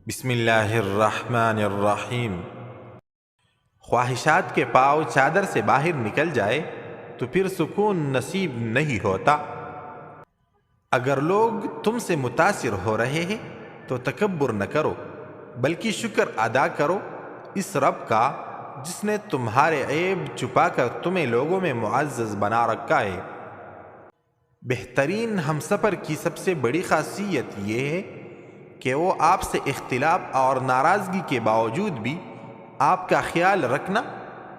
بسم اللہ الرحمن الرحیم۔ خواہشات کے پاؤ چادر سے باہر نکل جائے تو پھر سکون نصیب نہیں ہوتا۔ اگر لوگ تم سے متاثر ہو رہے ہیں تو تکبر نہ کرو، بلکہ شکر ادا کرو اس رب کا جس نے تمہارے عیب چھپا کر تمہیں لوگوں میں معزز بنا رکھا ہے۔ بہترین ہمسفر کی سب سے بڑی خاصیت یہ ہے کہ وہ آپ سے اختلاف اور ناراضگی کے باوجود بھی آپ کا خیال رکھنا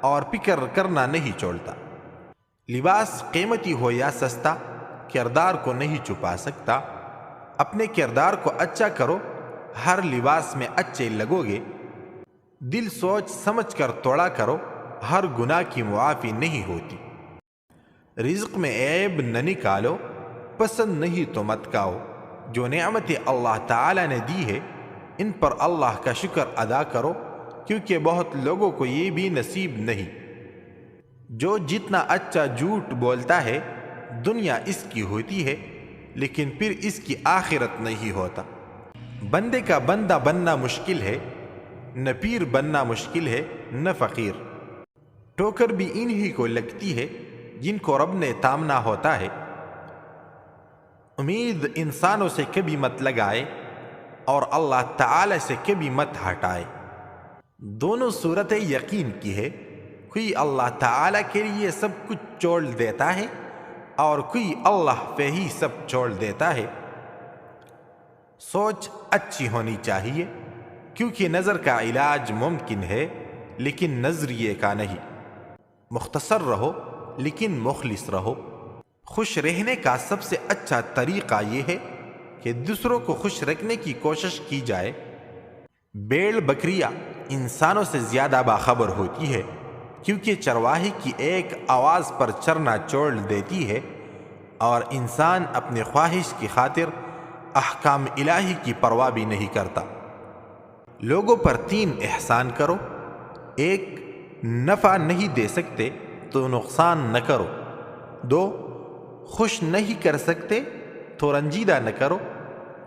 اور فکر کرنا نہیں چھوڑتا۔ لباس قیمتی ہو یا سستا کردار کو نہیں چھپا سکتا۔ اپنے کردار کو اچھا کرو، ہر لباس میں اچھے لگو گے۔ دل سوچ سمجھ کر توڑا کرو، ہر گناہ کی معافی نہیں ہوتی۔ رزق میں عیب نہ نکالو، پسند نہیں تو مت کھاؤ۔ جو نعمتیں اللہ تعالی نے دی ہے ان پر اللہ کا شکر ادا کرو، کیونکہ بہت لوگوں کو یہ بھی نصیب نہیں۔ جو جتنا اچھا جھوٹ بولتا ہے دنیا اس کی ہوتی ہے، لیکن پھر اس کی آخرت نہیں ہوتا۔ بندے کا بندہ بننا مشکل ہے، نہ پیر بننا مشکل ہے نہ فقیر۔ ٹھوکر بھی انہی کو لگتی ہے جن کو رب نے تامنا ہوتا ہے۔ امید انسانوں سے کبھی مت لگائے اور اللہ تعالی سے کبھی مت ہٹائے۔ دونوں صورتیں یقین کی ہے، کوئی اللہ تعالی کے لیے سب کچھ چھوڑ دیتا ہے اور کوئی اللہ پہ ہی سب چھوڑ دیتا ہے۔ سوچ اچھی ہونی چاہیے، کیونکہ نظر کا علاج ممکن ہے لیکن نظریے کا نہیں۔ مختصر رہو لیکن مخلص رہو۔ خوش رہنے کا سب سے اچھا طریقہ یہ ہے کہ دوسروں کو خوش رکھنے کی کوشش کی جائے۔ بیل بکریاں انسانوں سے زیادہ باخبر ہوتی ہے، کیونکہ چرواہے کی ایک آواز پر چرنا چھوڑ دیتی ہے اور انسان اپنے خواہش کی خاطر احکام الہی کی پرواہ بھی نہیں کرتا۔ لوگوں پر 3 احسان کرو۔ 1 نفع نہیں دے سکتے تو نقصان نہ کرو۔ 2 خوش نہیں کر سکتے تو رنجیدہ نہ کرو۔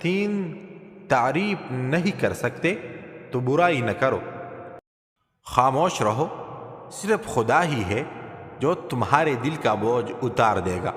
3 تعریف نہیں کر سکتے تو برائی نہ کرو۔ خاموش رہو، صرف خدا ہی ہے جو تمہارے دل کا بوجھ اتار دے گا۔